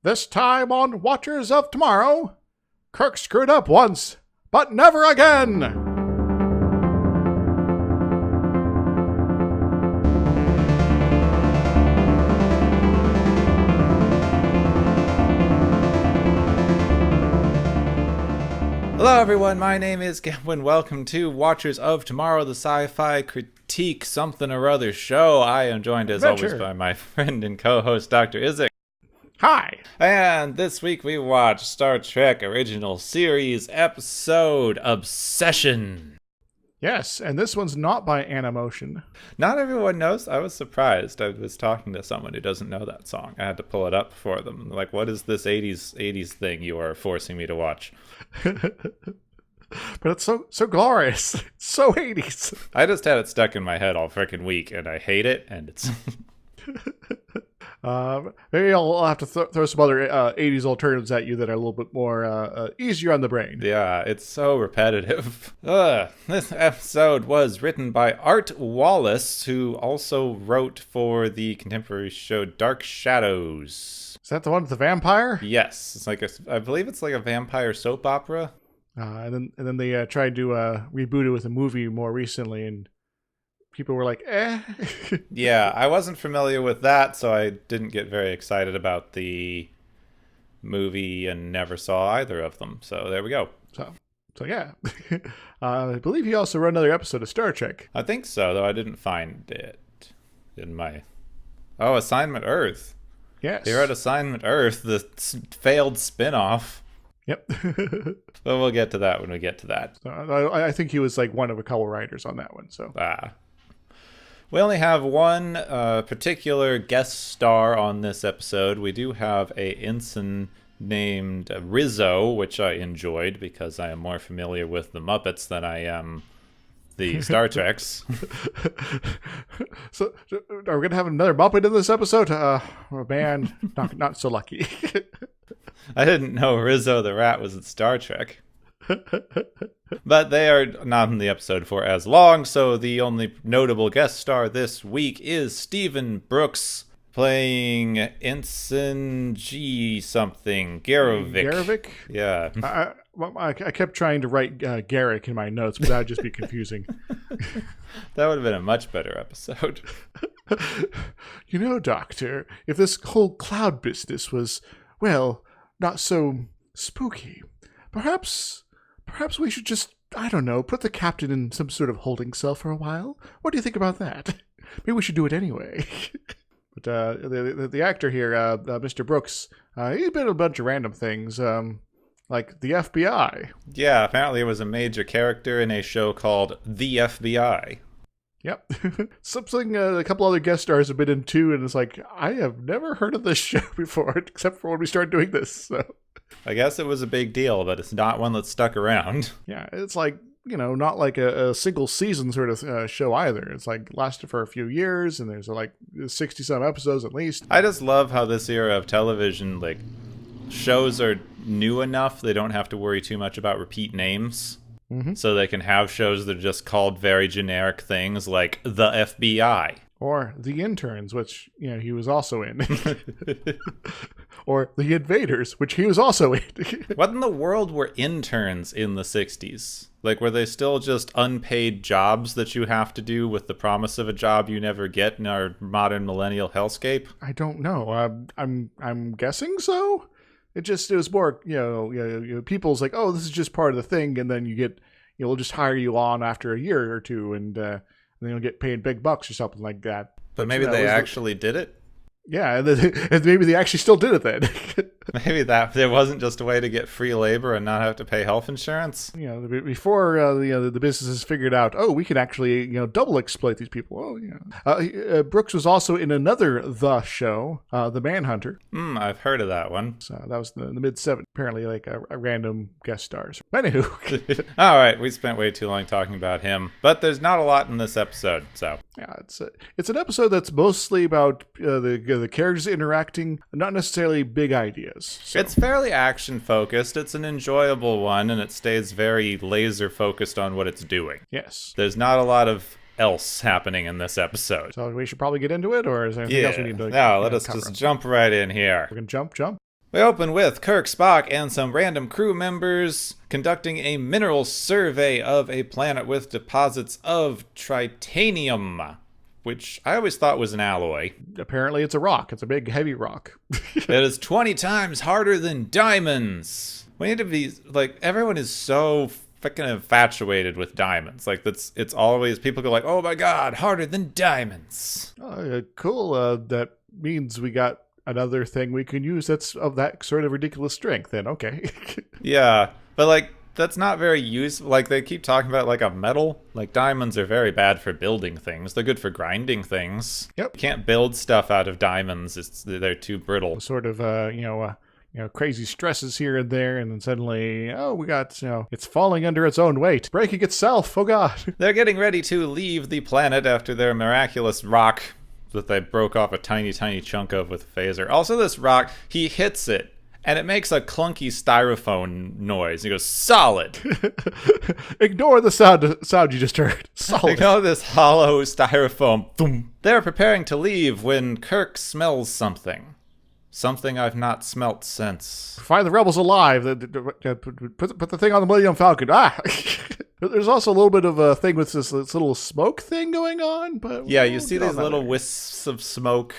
This time on Watchers of Tomorrow, Kirk screwed up once, but never again! Hello everyone, my name is Gavin. Welcome to Watchers of Tomorrow, the sci-fi critique something or other show. I am joined as always by my friend and co-host Dr. Izek. Hi! And this week we watched Star Trek Original Series episode Obsession. Yes, and this one's not by Animotion. Not everyone knows. I was surprised. I was talking to someone who doesn't know that song. I had to pull it up for them. Like, what is this 80s thing you are forcing me to watch? But it's so glorious. It's so 80s. I just had it stuck in my head all freaking week, and I hate it, and it's... Maybe I'll have to throw some other 80s alternatives at you that are a little bit more easier on the brain. Yeah, it's so repetitive. This episode was written by Art Wallace, who also wrote for the contemporary show Dark Shadows. Is that the one with the vampire? Yes, it's like I believe it's like a vampire soap opera. And then they tried to reboot it with a movie more recently, and people were like, eh. Yeah, I wasn't familiar with that, so I didn't get very excited about the movie and never saw either of them. So there we go. So yeah. I believe he also wrote another episode of Star Trek. I think so, though I didn't find it in my... Oh, Assignment Earth. Yes. He wrote Assignment Earth, the failed spin-off. Yep. But we'll get to that when we get to that. So I think he was like one of a couple writers on that one. So. We only have one particular guest star on this episode. We do have a ensign named Rizzo, which I enjoyed because I am more familiar with the Muppets than I am the Star Treks. So are we going to have another Muppet in this episode? Man, not so lucky. I didn't know Rizzo the Rat was in Star Trek. But they are not in the episode for as long, so the only notable guest star this week is Stephen Brooks, playing Ensign G something. Garovic? Yeah. I kept trying to write Garrick in my notes, but that would just be confusing. That would have been a much better episode. You know, Doctor, if this whole cloud business was, well, not so spooky, perhaps we should just, I don't know, put the captain in some sort of holding cell for a while. What do you think about that? Maybe we should do it anyway. But the actor here, Mr. Brooks, he's been in a bunch of random things, like the FBI. Yeah, apparently it was a major character in a show called The FBI. Yep. Something a couple other guest stars have been in too, and it's like, I have never heard of this show before, except for when we started doing this, so... I guess it was a big deal, but it's not one that stuck around. Yeah, it's like, you know, not like a single season sort of show either. It's like lasted for a few years, and there's like 60-some episodes at least. I just love how this era of television, like, shows are new enough, they don't have to worry too much about repeat names. Mm-hmm. So they can have shows that are just called very generic things like The FBI. Or The Interns, which, you know, he was also in. Or The Invaders, which he was also in. What in the world were interns in the 60s? Like, were they still just unpaid jobs that you have to do with the promise of a job you never get in our modern millennial hellscape? I don't know. I'm guessing so. It was more, you know, people's like, oh, this is just part of the thing, and then we'll just hire you on after a year or two, and then you'll get paid big bucks or something like that. But maybe they actually did it? Yeah, and maybe they actually still did it then. Maybe that there wasn't just a way to get free labor and not have to pay health insurance. You know, before the businesses figured out, oh, we can actually double exploit these people. Oh, yeah. Brooks was also in another The show, The Manhunter. I've heard of that one. So that was in the mid-70s, apparently like a random guest stars. Anywho. All right, we spent way too long talking about him, but there's not a lot in this episode, so. Yeah, it's an episode that's mostly about the characters interacting, not necessarily big ideas. So. It's fairly action-focused. It's an enjoyable one, and it stays very laser-focused on what it's doing. Yes. There's not a lot of else happening in this episode. So we should probably get into it, or is there anything else we need to No, let us just jump right in here. We're going to jump? We open with Kirk, Spock, and some random crew members conducting a mineral survey of a planet with deposits of tritanium, which I always thought was an alloy. Apparently it's a rock. It's a big, heavy rock. It is 20 times harder than diamonds. We need to be, like, everyone is so freaking infatuated with diamonds. Like, it's always, people go like, oh my god, harder than diamonds. Cool. That means we got another thing we can use that's of that sort of ridiculous strength, then. Okay. Yeah, but, like, that's not very useful. Like, they keep talking about, like, a metal. Like, diamonds are very bad for building things. They're good for grinding things. Yep. You can't build stuff out of diamonds. They're too brittle. Sort of, crazy stresses here and there, and then suddenly, we got, it's falling under its own weight, breaking itself. Oh god. They're getting ready to leave the planet after their miraculous rock that they broke off a tiny, tiny chunk of with a phaser. Also, this rock, he hits it, and it makes a clunky styrofoam noise. He goes, solid. Ignore the sound you just heard. Solid. Ignore this hollow styrofoam. Thum. They're preparing to leave when Kirk smells something. Something I've not smelt since. Find the rebels alive. Put the thing on the Millennium Falcon. There's also a little bit of a thing with this little smoke thing going on. But yeah, you see these little wisps of smoke.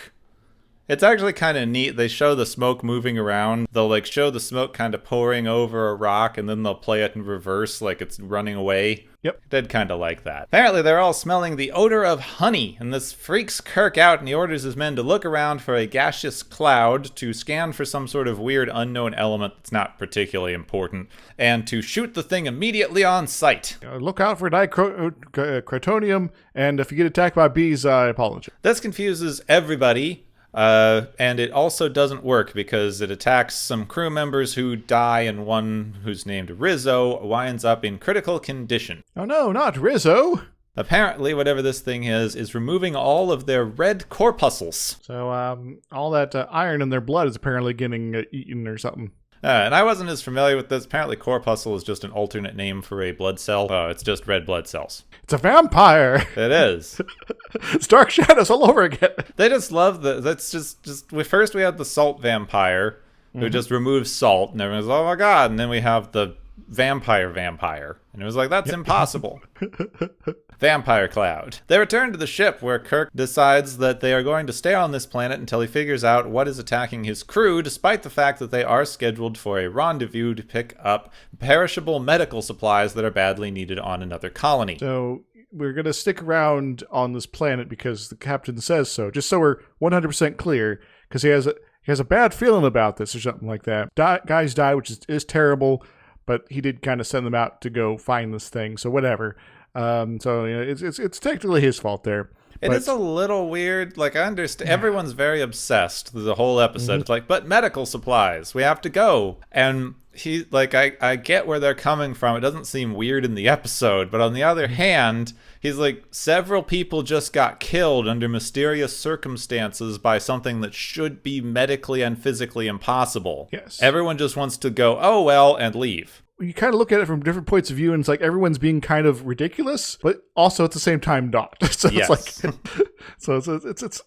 It's actually kind of neat. They show the smoke moving around. They'll like show the smoke kind of pouring over a rock, and then they'll play it in reverse like it's running away. Yep. I did kind of like that. Apparently, they're all smelling the odor of honey, and this freaks Kirk out, and he orders his men to look around for a gaseous cloud, to scan for some sort of weird unknown element that's not particularly important, and to shoot the thing immediately on sight. Look out for dicrotonium, and if you get attacked by bees, I apologize. This confuses everybody. And it also doesn't work because it attacks some crew members who die, and one who's named Rizzo winds up in critical condition. Oh no, not Rizzo! Apparently, whatever this thing is removing all of their red corpuscles. So, all that iron in their blood is apparently getting eaten or something. And I wasn't as familiar with this. Apparently, corpuscle is just an alternate name for a blood cell. It's just red blood cells. It's a vampire! It is. It's Dark Shadows all over again. They just love that's just first we had the salt vampire, who just removes salt, and everyone's oh my god, and then we have the vampire, and it was like, that's impossible. Vampire cloud. They return to the ship where Kirk decides that they are going to stay on this planet until he figures out what is attacking his crew, despite the fact that they are scheduled for a rendezvous to pick up perishable medical supplies that are badly needed on another colony. So we're going to stick around on this planet because the captain says so, just so we're 100% clear, because he has a bad feeling about this or something like that. Guys die, which is terrible, but he did kind of send them out to go find this thing, so whatever. It's technically his fault there. It is a little weird. Like, I understand everyone's very obsessed through the whole episode. It's like, but medical supplies, we have to go. And he, like, I get where they're coming from. It doesn't seem weird in the episode, but on the other hand, he's like, several people just got killed under mysterious circumstances by something that should be medically and physically impossible. Yes. Everyone just wants to go, oh well, and leave. You kind of look at it from different points of view, and it's like everyone's being kind of ridiculous, but also at the same time not. So yes. It's like,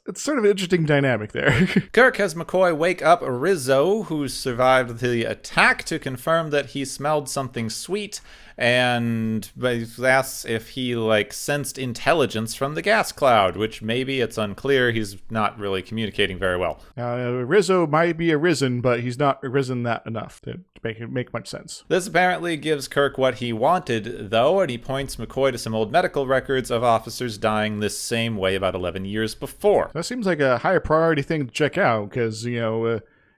it's sort of an interesting dynamic there. Kirk has McCoy wake up Rizzo, who survived the attack, to confirm that he smelled something sweet, and asks if he sensed intelligence from the gas cloud, which maybe it's unclear. He's not really communicating very well. Rizzo might be arisen, but he's not arisen that enough to make much sense. This apparently gives Kirk what he wanted, though, and he points McCoy to some old medical records of officers dying this same way about 11 years before. That seems like a higher priority thing to check out, because,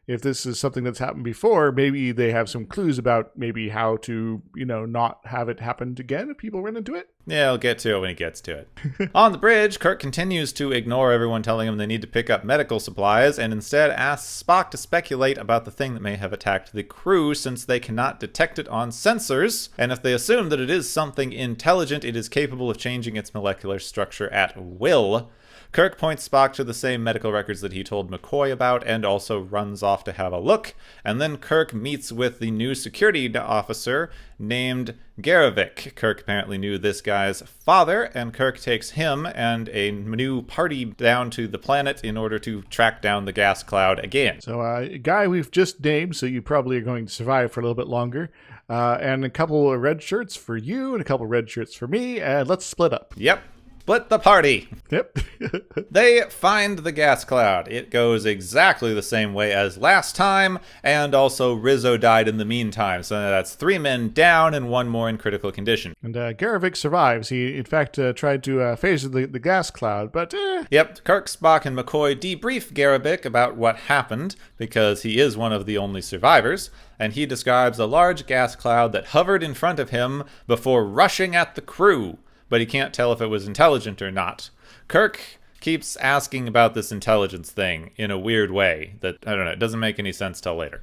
if this is something that's happened before, maybe they have some clues about maybe how to, not have it happen again if people run into it. Yeah, I'll get to it when he gets to it. On the bridge, Kirk continues to ignore everyone telling him they need to pick up medical supplies, and instead asks Spock to speculate about the thing that may have attacked the crew, since they cannot detect it on sensors, and if they assume that it is something intelligent, it is capable of changing its molecular structure at will. Kirk points Spock to the same medical records that he told McCoy about and also runs off to have a look. And then Kirk meets with the new security officer named Garevik. Kirk apparently knew this guy's father, and Kirk takes him and a new party down to the planet in order to track down the gas cloud again. So a guy we've just named, so you probably are going to survive for a little bit longer. And a couple of red shirts for you and a couple of red shirts for me, and let's split up. Yep. Split the party. Yep. They find the gas cloud. It goes exactly the same way as last time, and also Rizzo died in the meantime, so that's 3 men down and 1 more in critical condition. And Garevik survives. He, in fact, tried to phase the gas cloud, but Yep, Kirk, Spock, and McCoy debrief Garevik about what happened, because he is one of the only survivors, and he describes a large gas cloud that hovered in front of him before rushing at the crew, but he can't tell if it was intelligent or not. Kirk keeps asking about this intelligence thing in a weird way that, I don't know, it doesn't make any sense till later.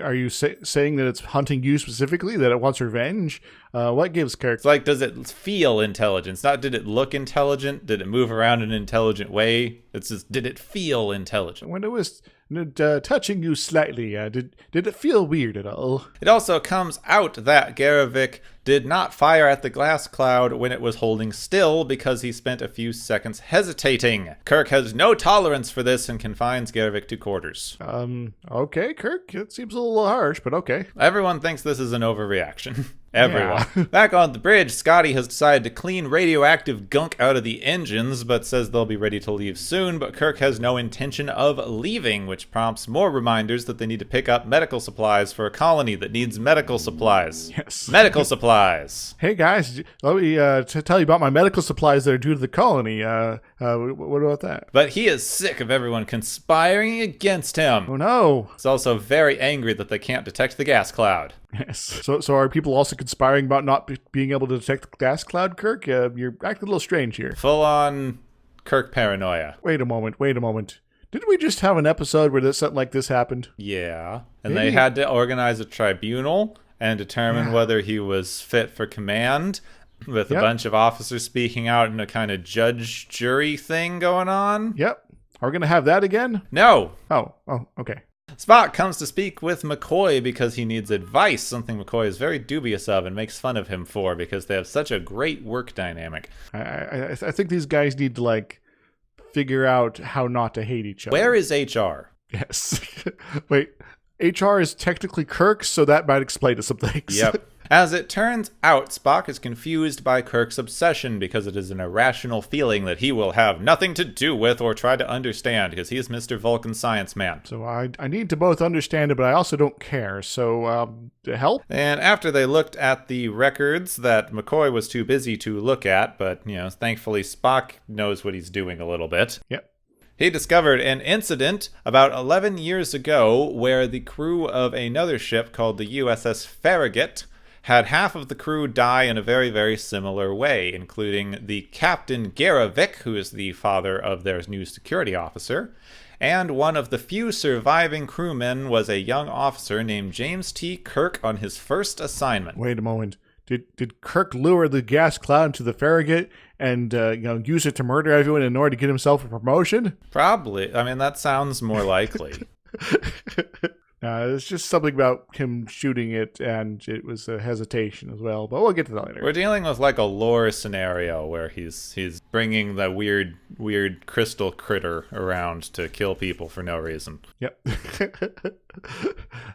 Are you saying that it's hunting you specifically, that it wants revenge? What gives Kirk? It's like, does it feel intelligence? Not did it look intelligent? Did it move around in an intelligent way? It's just, did it feel intelligent? When it was touching you slightly, did it feel weird at all? It also comes out that Garevik did not fire at the glass cloud when it was holding still because he spent a few seconds hesitating. Kirk has no tolerance for this and confines Garevik to quarters. Okay, Kirk, it seems a little harsh, but okay. Everyone thinks this is an overreaction. Everyone. Yeah. Back on the bridge, Scotty has decided to clean radioactive gunk out of the engines, but says they'll be ready to leave soon, but Kirk has no intention of leaving, which prompts more reminders that they need to pick up medical supplies for a colony that needs medical supplies. Yes. Medical supplies. Hey guys, let me tell you about my medical supplies that are due to the colony. What about that? But he is sick of everyone conspiring against him. Oh no. He's also very angry that they can't detect the gas cloud. Yes. So are people also conspiring about not being able to detect the gas cloud, Kirk? You're acting a little strange here. Full on Kirk paranoia. Wait a moment. Didn't we just have an episode where something like this happened? Yeah. And they had to organize a tribunal and determine whether he was fit for command, with a bunch of officers speaking out in a kind of judge-jury thing going on. Yep. Are we going to have that again? No. Oh, okay. Spock comes to speak with McCoy because he needs advice, something McCoy is very dubious of and makes fun of him for because they have such a great work dynamic. I think these guys need to, figure out how not to hate each other. Where is HR? Yes. Wait, HR is technically Kirk, so that might explain some things. Yep. As it turns out, Spock is confused by Kirk's obsession because it is an irrational feeling that he will have nothing to do with or try to understand because he is Mr. Vulcan Science Man. So I need to both understand it, but I also don't care. So, to help? And after they looked at the records that McCoy was too busy to look at, but, thankfully Spock knows what he's doing a little bit. Yep. He discovered an incident about 11 years ago where the crew of another ship called the USS Farragut had half of the crew die in a very, very similar way, including the Captain Garevik, who is the father of their new security officer, and one of the few surviving crewmen was a young officer named James T. Kirk on his first assignment. Wait a moment. Did Kirk lure the gas cloud into the Farragut and use it to murder everyone in order to get himself a promotion? Probably. I mean, that sounds more likely. It's just something about him shooting it, and it was a hesitation as well. But we'll get to that later. We're dealing with a lore scenario where he's bringing the weird crystal critter around to kill people for no reason. Yep.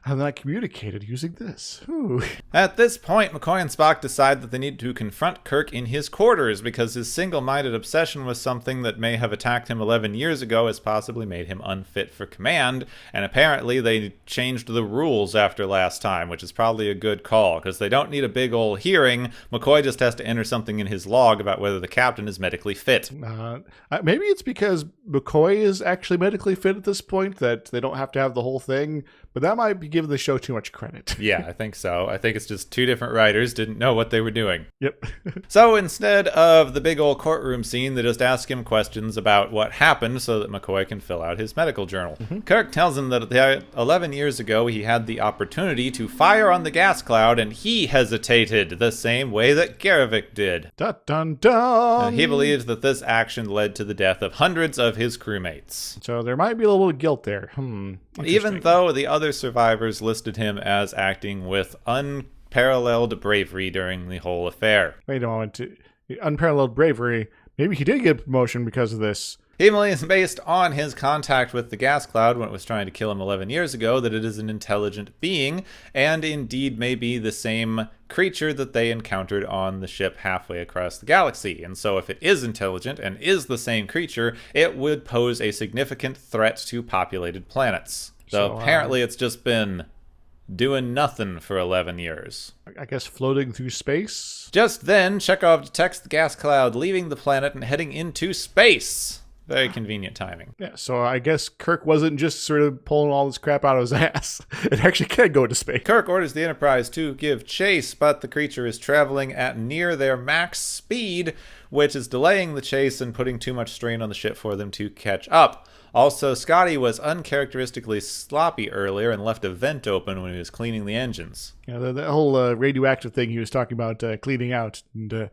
And then I communicated using this. Ooh. At this point, McCoy and Spock decide that they need to confront Kirk in his quarters because his single-minded obsession with something that may have attacked him 11 years ago has possibly made him unfit for command, and apparently they changed the rules after last time, which is probably a good call because they don't need a big old hearing. McCoy just has to enter something in his log about whether the captain is medically fit. Maybe it's because McCoy is actually medically fit at this point that they don't have to have the whole thing. but that might be giving the show too much credit. Yeah, I think so. I think it's just two different writers didn't know what they were doing. Yep. So instead of the big old courtroom scene, they just ask him questions about what happened so that McCoy can fill out his medical journal. Kirk tells him that 11 years ago he had the opportunity to fire on the gas cloud, and he hesitated the same way that Garvik did. Dun dun dun! And he believes that this action led to the death of hundreds of his crewmates. So there might be a little guilt there. Even though the other survivors listed him as acting with unparalleled bravery during the whole affair. Wait a moment. Unparalleled bravery. Maybe he did get a promotion because of this. He believes, based on his contact with the gas cloud when it was trying to kill him 11 years ago, that it is an intelligent being, and indeed may be the same creature that they encountered on the ship halfway across the galaxy. And so if it is intelligent and is the same creature, it would pose a significant threat to populated planets. So apparently it's just been doing nothing for 11 years. I guess floating through space? Just then, Chekhov detects the gas cloud leaving the planet and heading into space. Very convenient timing. Yeah, so I guess Kirk wasn't just sort of pulling all this crap out of his ass. It actually can go into space. Kirk orders the Enterprise to give chase, but the creature is traveling at near their max speed, which is delaying the chase and putting too much strain on the ship for them to catch up. Also, Scotty was uncharacteristically sloppy earlier and left a vent open when he was cleaning the engines. Yeah, the whole radioactive thing he was talking about cleaning out, and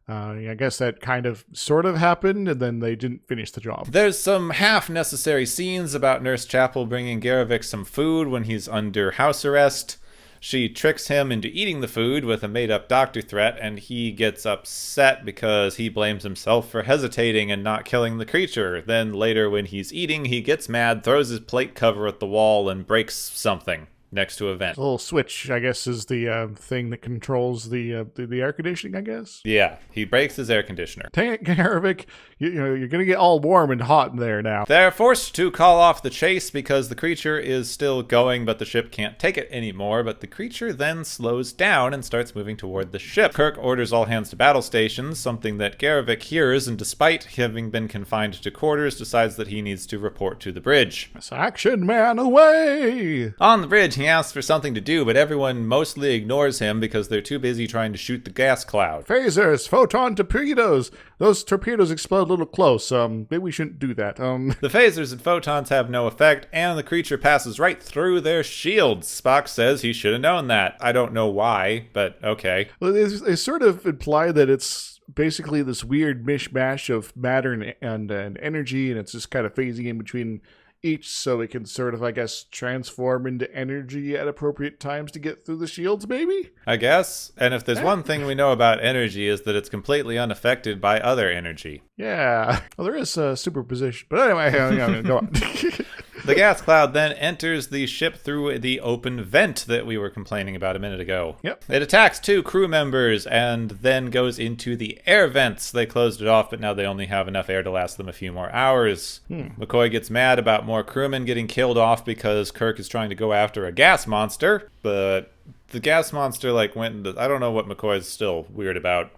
I guess that kind of sort of happened, and then they didn't finish the job. There's some half-necessary scenes about Nurse Chapel bringing Garvik some food when he's under house arrest. She tricks him into eating the food with a made-up doctor threat, and he gets upset because he blames himself for hesitating and not killing the creature. Then later when he's eating, he gets mad, throws his plate cover at the wall, and breaks something next to a vent. A little switch, I guess, is the thing that controls the air conditioning, I guess? Yeah, he breaks his air conditioner. Dang it, Garvik. You're going to get all warm and hot in there now. They're forced to call off the chase because the creature is still going, but the ship can't take it anymore. But the creature then slows down and starts moving toward the ship. Kirk orders all hands to battle stations, something that Garvik hears, and despite having been confined to quarters, decides that he needs to report to the bridge. It's action man away! On the bridge, he asks for something to do, but everyone mostly ignores him because they're too busy trying to shoot the gas cloud. Phasers, photon torpedoes. Those torpedoes explode a little close. Maybe we shouldn't do that. The phasers and photons have no effect, and the creature passes right through their shields. Spock says he should have known that. I don't know why, but okay. Well, they sort of imply that it's basically this weird mishmash of matter and energy, and it's just kind of phasing in between each, so it can sort of, I guess, transform into energy at appropriate times to get through the shields, maybe? I guess. And if there's one thing we know about energy is that it's completely unaffected by other energy. Yeah. Well, there is superposition. But anyway, go on. The gas cloud then enters the ship through the open vent that we were complaining about a minute ago. Yep. It attacks 2 crew members and then goes into the air vents. They closed it off, but now they only have enough air to last them a few more hours. McCoy gets mad about more crewmen getting killed off because Kirk is trying to go after a gas monster, but the gas monster went into, I don't know what McCoy's still weird about.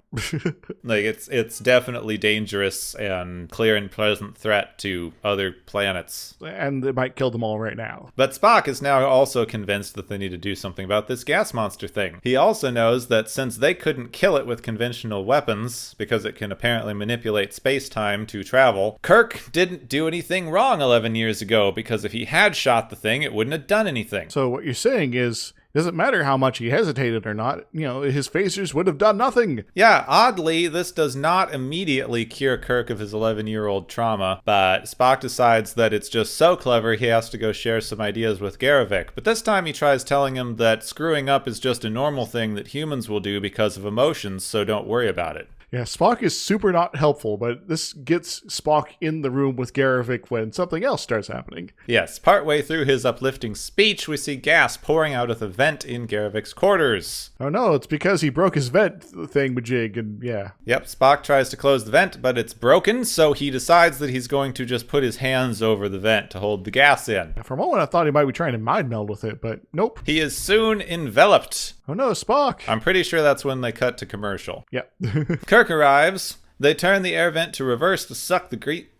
It's definitely dangerous and clear and present threat to other planets. And it might kill them all right now. But Spock is now also convinced that they need to do something about this gas monster thing. He also knows that since they couldn't kill it with conventional weapons, because it can apparently manipulate space-time to travel, Kirk didn't do anything wrong 11 years ago, because if he had shot the thing, it wouldn't have done anything. So what you're saying is, doesn't matter how much he hesitated or not, his phasers would have done nothing. Yeah, oddly, this does not immediately cure Kirk of his 11-year-old trauma, but Spock decides that it's just so clever he has to go share some ideas with Garvik. But this time he tries telling him that screwing up is just a normal thing that humans will do because of emotions, so don't worry about it. Yeah, Spock is super not helpful, but this gets Spock in the room with Garvik when something else starts happening. Yes, partway through his uplifting speech, we see gas pouring out of the vent in Garvik's quarters. Oh no, it's because he broke his vent thingamajig, and yeah. Yep, Spock tries to close the vent, but it's broken, so he decides that he's going to just put his hands over the vent to hold the gas in. For a moment I thought he might be trying to mind meld with it, but nope. He is soon enveloped. Oh no, Spock! I'm pretty sure that's when they cut to commercial. Yep. Kirk arrives. They turn the air vent to reverse to suck the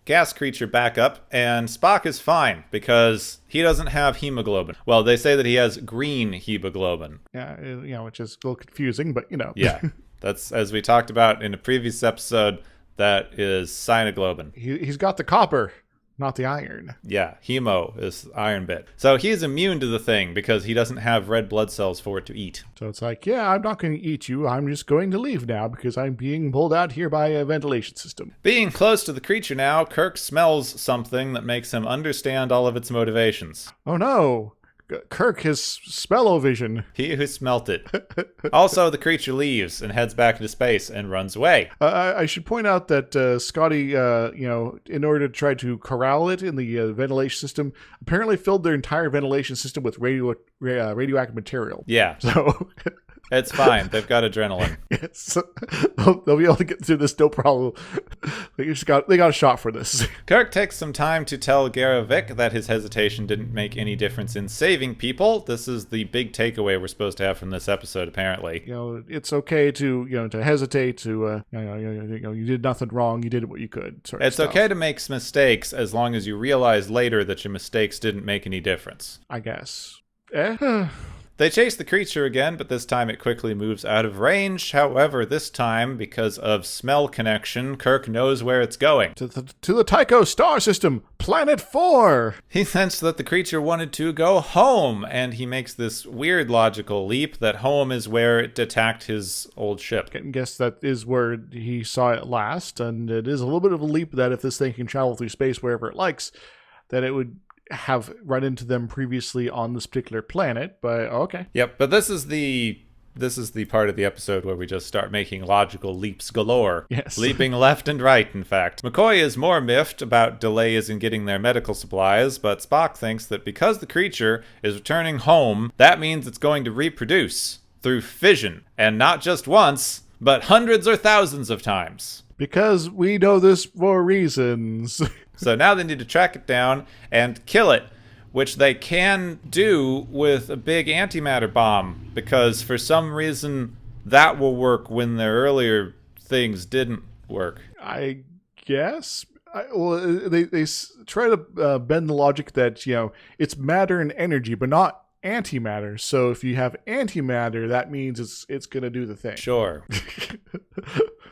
gas creature back up, and Spock is fine because he doesn't have hemoglobin. Well, they say that he has green hemoglobin. Yeah, which is a little confusing, but Yeah, that's, as we talked about in a previous episode, that is cyanoglobin. He's got the copper, not the iron. Yeah, hemo is iron bit. So he's immune to the thing because he doesn't have red blood cells for it to eat. So it's like, yeah, I'm not going to eat you. I'm just going to leave now because I'm being pulled out here by a ventilation system. Being close to the creature now, Kirk smells something that makes him understand all of its motivations. Oh no. Kirk has smell-o-vision. He who smelt it. Also, the creature leaves and heads back into space and runs away. I should point out that Scotty, in order to try to corral it in the ventilation system, apparently filled their entire ventilation system with radioactive material. Yeah. So it's fine. They've got adrenaline. Yes. They'll be able to get through this no problem. They got a shot for this. Kirk takes some time to tell Garrovick that his hesitation didn't make any difference in saving people. This is the big takeaway we're supposed to have from this episode, apparently. It's okay to hesitate, to you did nothing wrong, you did what you could. It's okay to make mistakes as long as you realize later that your mistakes didn't make any difference. I guess. They chase the creature again, but this time it quickly moves out of range. However, this time, because of smell connection, Kirk knows where it's going. To the Tycho star system, planet 4! He sensed that the creature wanted to go home, and he makes this weird logical leap that home is where it attacked his old ship. I guess that is where he saw it last, and it is a little bit of a leap that if this thing can travel through space wherever it likes, that it would have run into them previously on this particular planet, but okay. Yep, but this is the part of the episode where we just start making logical leaps galore. Yes. Leaping left and right, in fact. McCoy is more miffed about delays in getting their medical supplies, but Spock thinks that because the creature is returning home, that means it's going to reproduce through fission, and not just once, but hundreds or thousands of times. Because we know this for reasons. So now they need to track it down and kill it, which they can do with a big antimatter bomb, because for some reason that will work when their earlier things didn't work. I guess. They try to bend the logic that, it's matter and energy, but not antimatter. So if you have antimatter, that means it's going to do the thing. Sure.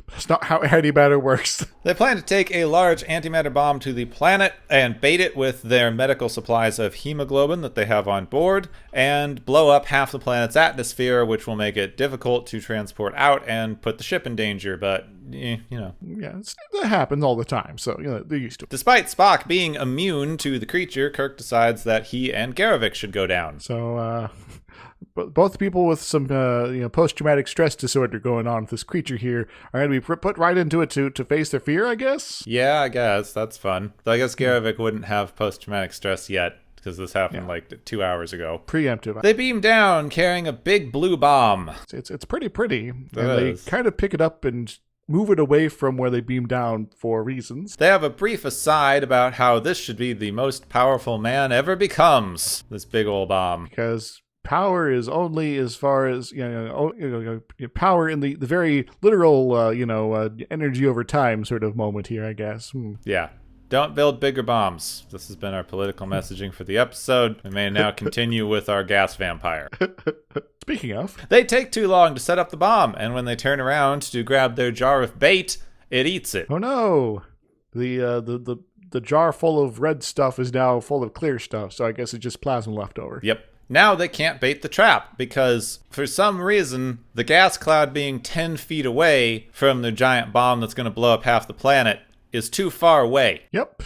That's not how antimatter works. They plan to take a large antimatter bomb to the planet and bait it with their medical supplies of hemoglobin that they have on board and blow up half the planet's atmosphere, which will make it difficult to transport out and put the ship in danger. But, Yeah, that happens all the time, so they're used to it. Despite Spock being immune to the creature, Kirk decides that he and Garrovick should go down. So, both people with some post-traumatic stress disorder going on with this creature here are going to be put right into it to face their fear, I guess? Yeah, I guess. That's fun. Though I guess Garrovick wouldn't have post-traumatic stress yet, because this happened like 2 hours ago. Preemptive. They beam down carrying a big blue bomb. It's pretty. And they kind of pick it up and move it away from where they beam down for reasons. They have a brief aside about how this should be the most powerful man ever becomes, this big old bomb. Because power is only as far as power in the very literal energy over time sort of moment here, I guess. Yeah. Don't build bigger bombs. This has been our political messaging for the episode. We may now continue with our gas vampire. Speaking of, they take too long to set up the bomb, and when they turn around to grab their jar of bait, it eats it. Oh no! The jar full of red stuff is now full of clear stuff, so I guess it's just plasma left over. Yep. Now they can't bait the trap, because for some reason, the gas cloud being 10 feet away from the giant bomb that's going to blow up half the planet is too far away. Yep.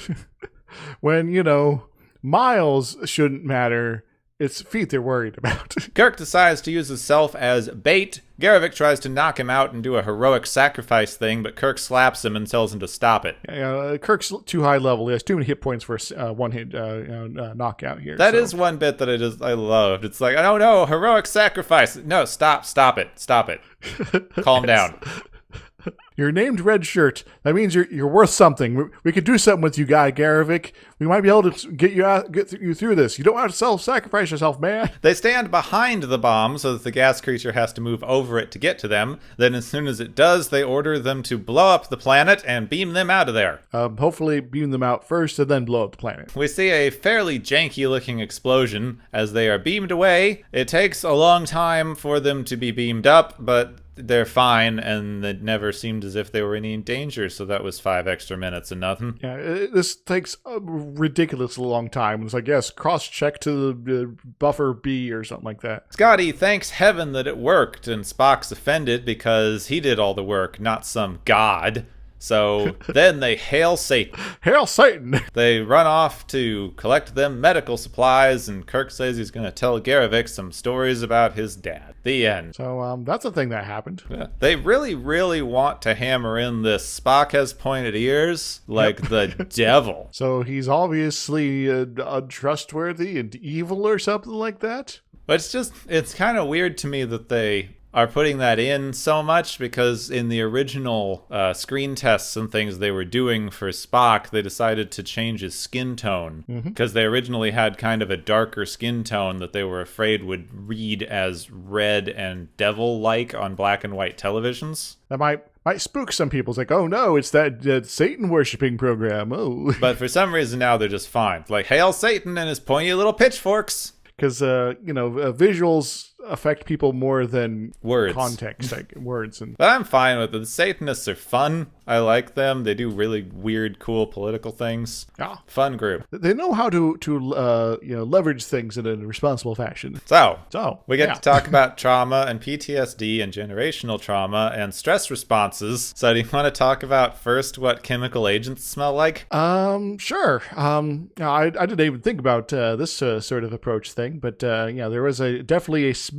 When, miles shouldn't matter, it's feet they're worried about. Kirk decides to use himself as bait. Garrovick tries to knock him out and do a heroic sacrifice thing, but Kirk slaps him and tells him to stop it. Kirk's too high level. He has too many hit points for a one-hit knockout here. That is one bit that I loved. It's like, no, heroic sacrifice. No, stop it. Calm down. You're named Red Shirt. That means you're worth something. We could do something with you, Guy Garavik. We might be able to get you through this. You don't have to self-sacrifice yourself, man. They stand behind the bomb so that the gas creature has to move over it to get to them. Then as soon as it does, they order them to blow up the planet and beam them out of there. Hopefully beam them out first and then blow up the planet. We see a fairly janky-looking explosion as they are beamed away. It takes a long time for them to be beamed up, but they're fine, and it never seemed as if they were in any danger, so that was 5 extra minutes and nothing. Yeah, this takes a ridiculously long time. It's like, yes, cross-check to the buffer B or something like that. Scotty thanks heaven that it worked, and Spock's offended because he did all the work, not some god. So then they hail Satan. Hail Satan! They run off to collect them medical supplies, and Kirk says he's going to tell Garavik some stories about his dad. The end. So that's a thing that happened. Yeah. They really, really want to hammer in this Spock has pointed ears like the devil. So he's obviously untrustworthy and evil or something like that? But it's kind of weird to me that they are putting that in so much, because in the original screen tests and things they were doing for Spock, they decided to change his skin tone, because they originally had kind of a darker skin tone that they were afraid would read as red and devil-like on black and white televisions. That might spook some people. It's like, oh no, it's that Satan-worshipping program. Oh. But for some reason now they're just fine. Like, hail Satan and his pointy little pitchforks. Because, visuals affect people more than words. Context, like words. But I'm fine with it. The Satanists are fun. I like them. They do really weird, cool political things. Yeah. Fun group. They know how to leverage things in a responsible fashion. So we get to talk about trauma and PTSD and generational trauma and stress responses. So do you want to talk about first what chemical agents smell like? Sure. I didn't even think about this sort of approach thing, but there was definitely a smell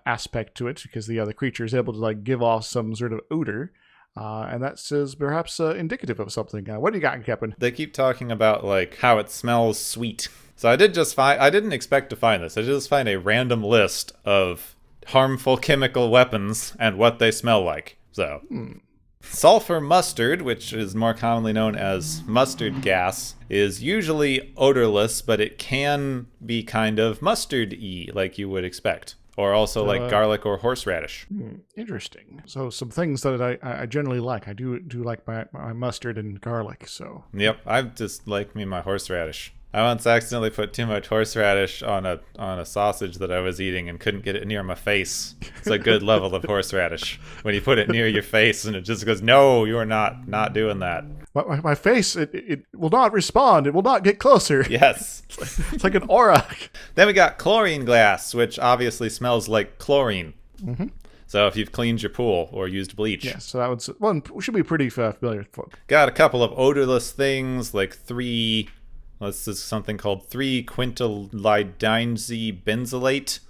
aspect to it, because the other creature is able to give off some sort of odor. And that's perhaps indicative of something. What do you got, Captain? They keep talking about how it smells sweet. So I didn't expect to find this. I just find a random list of harmful chemical weapons and what they smell like. So sulfur mustard, which is more commonly known as mustard gas, is usually odorless, but it can be kind of mustard-y, like you would expect. Or also like garlic or horseradish. Interesting. So some things that I generally like. I do like my mustard and garlic. So yep, I just like my horseradish. I once accidentally put too much horseradish on a sausage that I was eating and couldn't get it near my face. It's a good level of horseradish when you put it near your face and it just goes, no, you're not doing that. My face, it will not respond. It will not get closer. Yes. It's like an aura. Then we got chlorine gas, which obviously smells like chlorine. Mm-hmm. So if you've cleaned your pool or used bleach. Yeah, so that one should be pretty familiar with folk. Got a couple of odorless things like this is something called 3-quintylidinesybenzylate,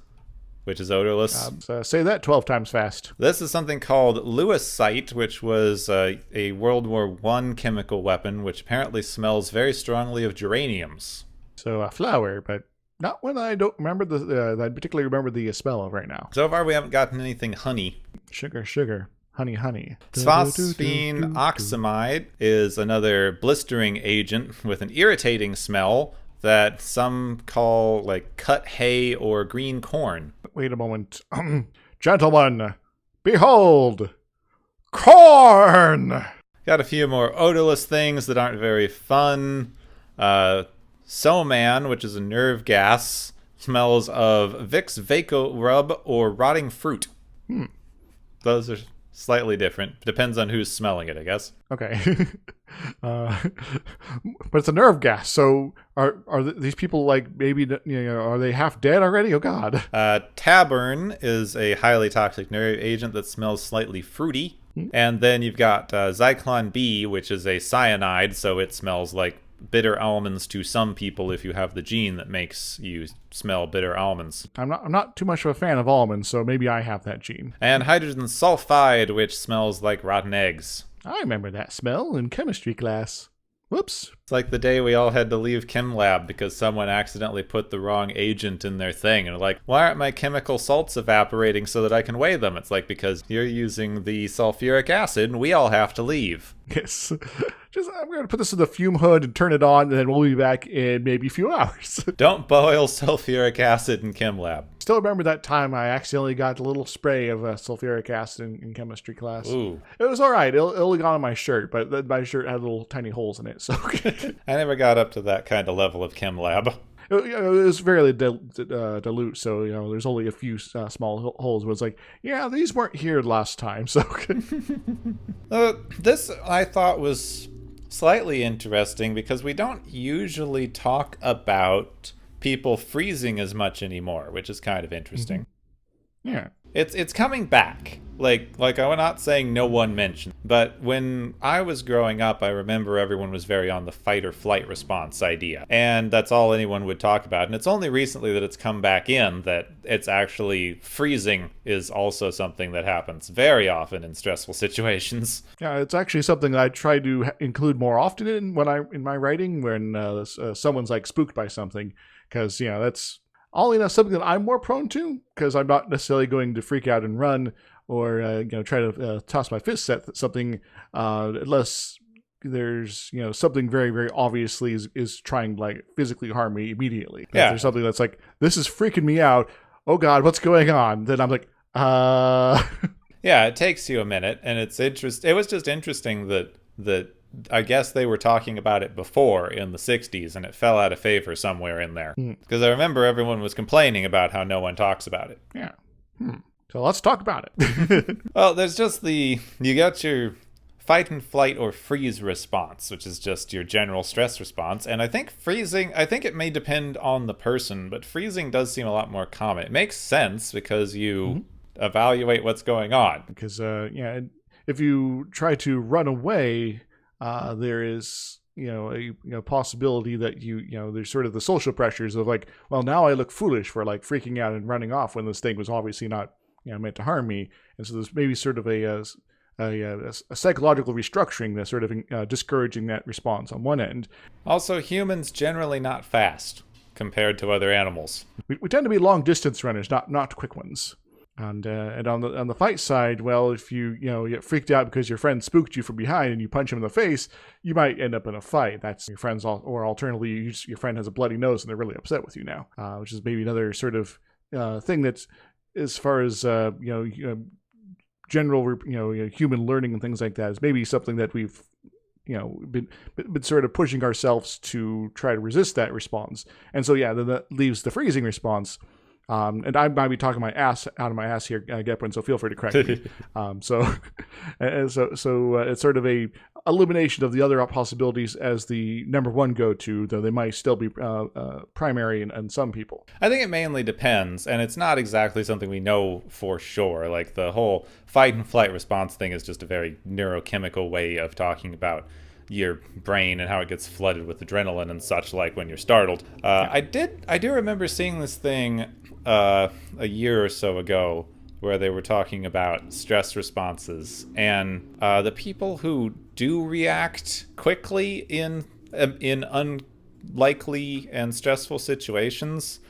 which is odorless. So say that 12 times fast. This is something called lewisite, which was a World War I chemical weapon, which apparently smells very strongly of geraniums. So a flower, but not one I don't remember I particularly remember the smell of right now. So far we haven't gotten anything honey. Sugar. Honey. Phosphine oxamide is another blistering agent with an irritating smell that some call cut hay or green corn. Wait a moment. Gentlemen, behold, corn! Got a few more odorless things that aren't very fun. Soman, which is a nerve gas, smells of Vicks Vaco Rub or rotting fruit. Those are slightly different. Depends on who's smelling it, I guess. Okay. But it's a nerve gas, so are these people maybe are they half dead already? Oh God. Tabern is a highly toxic nerve agent that smells slightly fruity. And then you've got Zyklon B, which is a cyanide, so it smells like bitter almonds to some people if you have the gene that makes you smell bitter almonds. I'm not too much of a fan of almonds, so maybe I have that gene. And hydrogen sulfide, which smells like rotten eggs. I remember that smell in chemistry class. Whoops. It's like the day we all had to leave Chem Lab because someone accidentally put the wrong agent in their thing. And like, why aren't my chemical salts evaporating so that I can weigh them? It's like, because you're using the sulfuric acid and we all have to leave. Yes. I'm going to put this in the fume hood and turn it on, and then we'll be back in maybe a few hours. Don't boil sulfuric acid in Chem Lab. Still remember that time I accidentally got a little spray of sulfuric acid in chemistry class. Ooh. It was all right. It only got on my shirt, but my shirt had little tiny holes in it. So I never got up to that kind of level of Chem Lab. It was very dilute, so there's only a few small holes. But it's like, yeah, these weren't here last time. So this I thought was slightly interesting because we don't usually talk about people freezing as much anymore, which is kind of interesting. Mm-hmm. Yeah. It's coming back. Like I'm not saying no one mentioned, but when I was growing up, I remember everyone was very on the fight or flight response idea, and that's all anyone would talk about. And it's only recently that it's come back in that it's actually freezing is also something that happens very often in stressful situations. Yeah, it's actually something I try to include more often in my writing when someone's like spooked by something, because that's something that I'm more prone to, because I'm not necessarily going to freak out and run or try to toss my fists at something unless there's something very, very obviously is trying to like physically harm me immediately. Yeah. If there's something that's like, this is freaking me out, oh god, what's going on? Then I'm like, Yeah, it takes you a minute, and it's interesting. It was just interesting that I guess they were talking about it before in the 60s, and it fell out of favor somewhere in there. Because I remember everyone was complaining about how no one talks about it. Yeah. So let's talk about it. Well, there's just you got your fight and flight or freeze response, which is just your general stress response. And I think it may depend on the person, but freezing does seem a lot more common. It makes sense because you evaluate what's going on. Because, if you try to run away, there is a possibility that there's sort of the social pressures of like, well, now I look foolish for like freaking out and running off when this thing was obviously not meant to harm me. And so there's maybe sort of a psychological restructuring that's sort of discouraging that response on one end. Also, humans generally not fast compared to other animals. We tend to be long distance runners, not quick ones. And on the fight side, well, if you get freaked out because your friend spooked you from behind and you punch him in the face, you might end up in a fight. That's your friend's, or alternatively, your friend has a bloody nose and they're really upset with you now, which is maybe another sort of thing that's, as far as general human learning and things like that, is maybe something that we've been sort of pushing ourselves to try to resist that response. And so then that leaves the freezing response. And I might be talking my ass out of my ass here, Gepwin, so feel free to correct me. So it's sort of a elimination of the other possibilities as the number one go-to, though they might still be primary in some people. I think it mainly depends, and it's not exactly something we know for sure. Like the whole fight and flight response thing is just a very neurochemical way of talking about your brain and how it gets flooded with adrenaline and such like when you're startled. I do remember seeing this thing a year or so ago where they were talking about stress responses, and the people who do react quickly in unlikely and stressful situations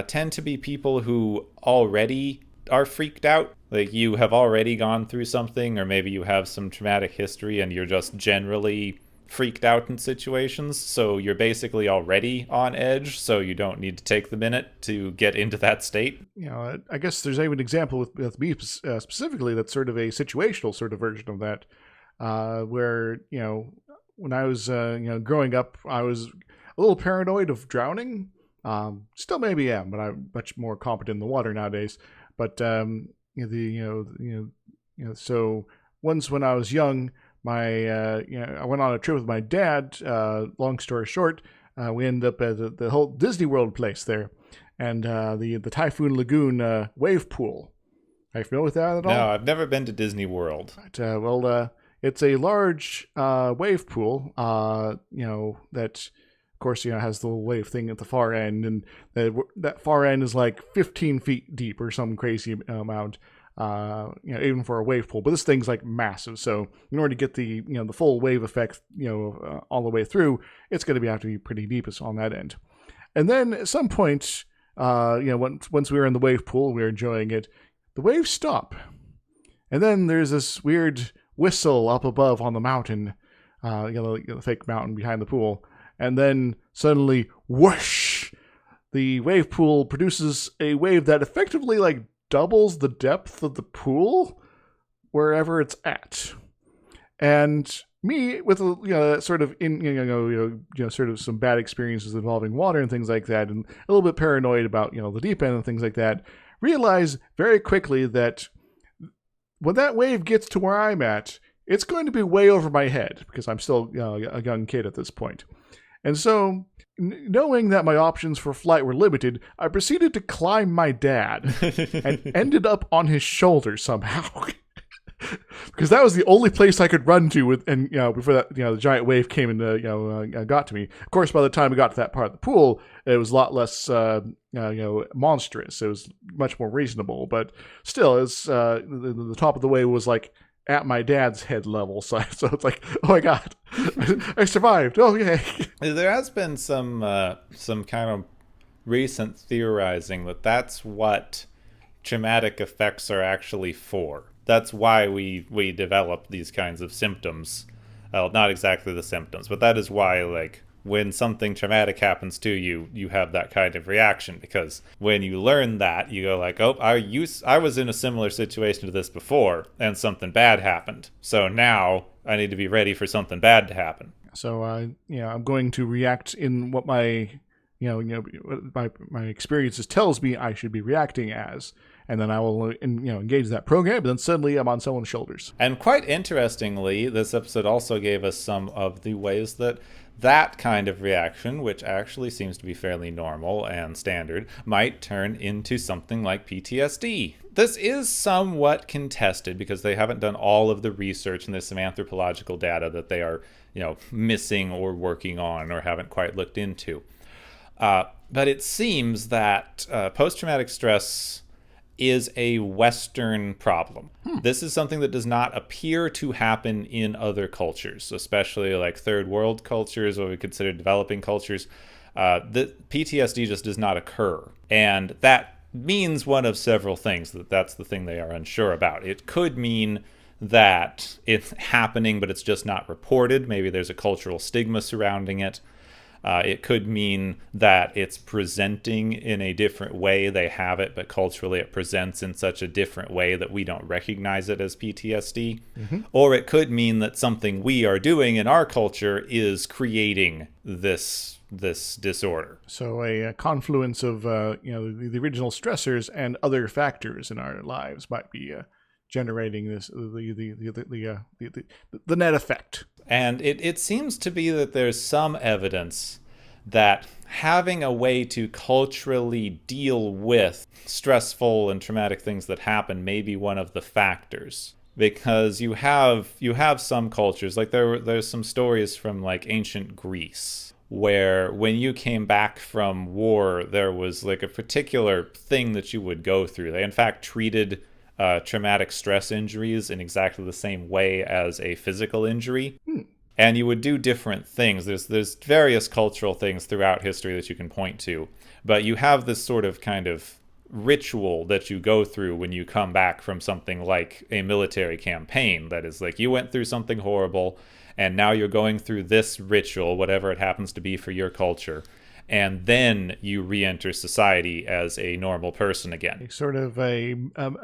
tend to be people who already are freaked out. Like you have already gone through something, or maybe you have some traumatic history and you're just generally freaked out in situations, so you're basically already on edge, so you don't need to take the minute to get into that state. I guess there's even an example with me specifically that's sort of a situational sort of version of that, where when I was growing up, I was a little paranoid of drowning. Still maybe am, but I'm much more competent in the water nowadays. But so once when I was young, I went on a trip with my dad. Long story short, we ended up at the whole Disney World place there, and the Typhoon Lagoon wave pool. Are you familiar with that at all? No, I've never been to Disney World. But, it's a large wave pool. That, of course, has the little wave thing at the far end, and that far end is like 15 feet deep or some crazy amount. even for a wave pool. But this thing's like massive, so in order to get the the full wave effect, all the way through, it's going to have to be pretty deep on that end. And then at some point, once we were in the wave pool, we were enjoying it. The waves stop, and then there's this weird whistle up above on the mountain, the fake mountain behind the pool, and then suddenly, whoosh! The wave pool produces a wave that effectively like doubles the depth of the pool wherever it's at. And me, with sort of sort of some bad experiences involving water and things like that, and a little bit paranoid about the deep end and things like that, realize very quickly that when that wave gets to where I'm at, it's going to be way over my head because I'm still a young kid at this point. And so, knowing that my options for flight were limited, I proceeded to climb my dad and ended up on his shoulder somehow. Because that was the only place I could run to before that the giant wave came and got to me. Of course, by the time we got to that part of the pool, it was a lot less monstrous. It was much more reasonable, but still, it's the top of the wave was like at my dad's head level, so it's like, oh my god, I survived! Oh yay! There has been some kind of recent theorizing that that's what traumatic effects are actually for. That's why we develop these kinds of symptoms. Well, not exactly the symptoms, but that is why, like, when something traumatic happens to you, you have that kind of reaction, because when you learn that, you go like, oh, I was in a similar situation to this before, and something bad happened. So now I need to be ready for something bad to happen. So, I'm going to react in what my experiences tells me I should be reacting as. And then I will, engage that program, and then suddenly I'm on someone's shoulders. And quite interestingly, this episode also gave us some of the ways that kind of reaction, which actually seems to be fairly normal and standard, might turn into something like PTSD. This is somewhat contested because they haven't done all of the research, and there's some anthropological data that they are, missing or working on or haven't quite looked into. But it seems that post-traumatic stress is a Western problem. This is something that does not appear to happen in other cultures, especially like third world cultures, what we consider developing cultures. The PTSD just does not occur. And that means one of several things. That's the thing they are unsure about. It could mean that it's happening, but it's just not reported. Maybe there's a cultural stigma surrounding it. It could mean that it's presenting in a different way. They have it, but culturally it presents in such a different way that we don't recognize it as PTSD. Mm-hmm. Or it could mean that something we are doing in our culture is creating this disorder. So a confluence of the original stressors and other factors in our lives might be generating this the net effect. And it seems to be that there's some evidence that having a way to culturally deal with stressful and traumatic things that happen may be one of the factors. Because you have some cultures, like there's some stories from like ancient Greece, where when you came back from war, there was like a particular thing that you would go through. They in fact treated traumatic stress injuries in exactly the same way as a physical injury. And you would do different things. There's various cultural things throughout history that you can point to. But you have this sort of kind of ritual that you go through when you come back from something like a military campaign. That is like you went through something horrible, and now you're going through this ritual, whatever it happens to be for your culture. And then you re-enter society as a normal person again. Sort of a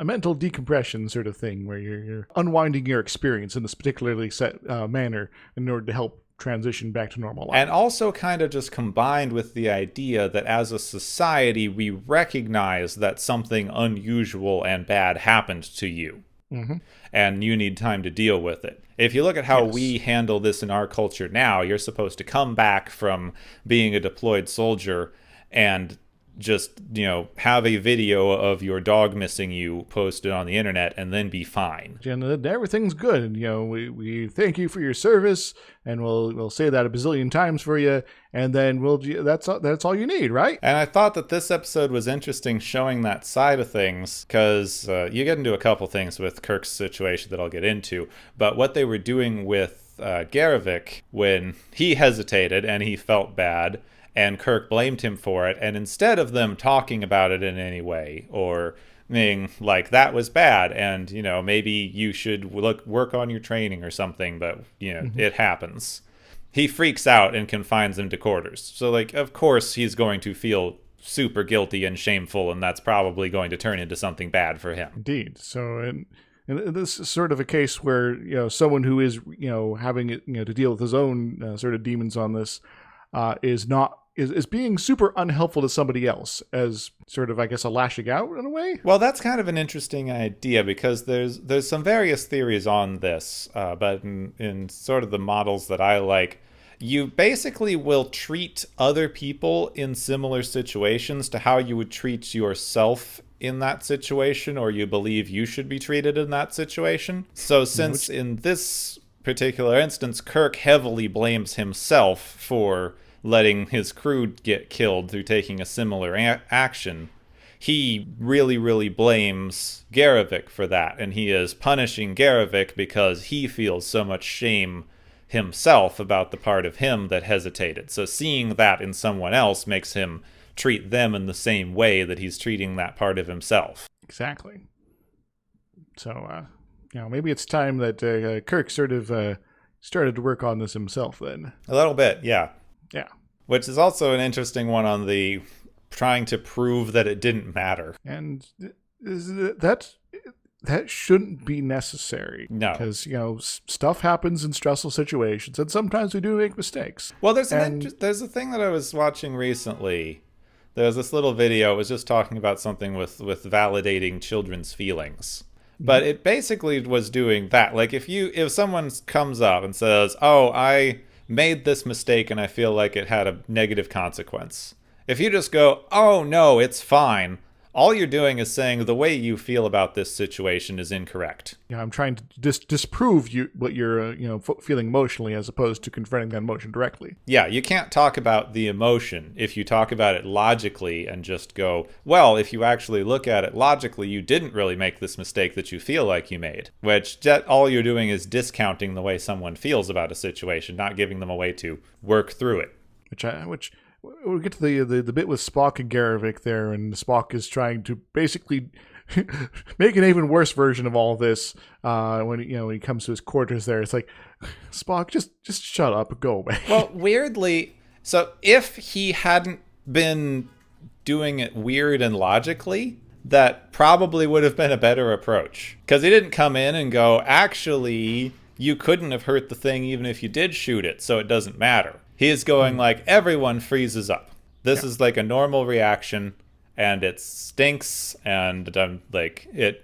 mental decompression sort of thing, where you're unwinding your experience in this particularly set manner in order to help transition back to normal life. And also kind of just combined with the idea that as a society, we recognize that something unusual and bad happened to you. Mm-hmm. And you need time to deal with it. If you look at how we handle this in our culture now, you're supposed to come back from being a deployed soldier and just, have a video of your dog missing you posted on the internet and then be fine. And everything's good. And, we thank you for your service, and we'll say that a bazillion times for you, and then that's all you need, right? And I thought that this episode was interesting showing that side of things, because you get into a couple things with Kirk's situation that I'll get into, but what they were doing with Garevik when he hesitated and he felt bad, and Kirk blamed him for it, and instead of them talking about it in any way, or being like, that was bad, and, maybe you should work on your training or something, but, it happens. He freaks out and confines him to quarters. So, of course he's going to feel super guilty and shameful, and that's probably going to turn into something bad for him. Indeed. So, and this is sort of a case where, someone who is, having to deal with his own sort of demons on this is being super unhelpful to somebody else as sort of, I guess, a lashing out in a way. Well, that's kind of an interesting idea, because there's some various theories on this, but in sort of the models that I like, you basically will treat other people in similar situations to how you would treat yourself in that situation, or you believe you should be treated in that situation. So since in this particular instance, Kirk heavily blames himself for letting his crew get killed through taking a similar action, he really, really blames Garevik for that, and he is punishing Garevik because he feels so much shame himself about the part of him that hesitated. So seeing that in someone else makes him treat them in the same way that he's treating that part of himself. Exactly. So, maybe it's time that Kirk sort of started to work on this himself then. A little bit, yeah. Yeah. Which is also an interesting one on the trying to prove that it didn't matter. And that shouldn't be necessary. No. Because, stuff happens in stressful situations, and sometimes we do make mistakes. Well, there's a thing that I was watching recently. There's this little video. It was just talking about something with validating children's feelings. But it basically was doing that. Like, if someone comes up and says, oh, I made this mistake and I feel like it had a negative consequence. If you just go, oh no, it's fine, all you're doing is saying the way you feel about this situation is incorrect. Yeah, I'm trying to disprove what you're feeling emotionally, as opposed to confronting that emotion directly. Yeah, you can't talk about the emotion if you talk about it logically and just go, well, if you actually look at it logically, you didn't really make this mistake that you feel like you made. Which all you're doing is discounting the way someone feels about a situation, not giving them a way to work through it. Which we'll get to the bit with Spock and Garevik there, and Spock is trying to basically make an even worse version of all this when he comes to his quarters there. It's like, Spock, just shut up and go away. Well, weirdly, so if he hadn't been doing it weird and logically, that probably would have been a better approach. Because he didn't come in and go, actually, you couldn't have hurt the thing even if you did shoot it, so it doesn't matter. He is going like, everyone freezes up. This is like a normal reaction, and it stinks, and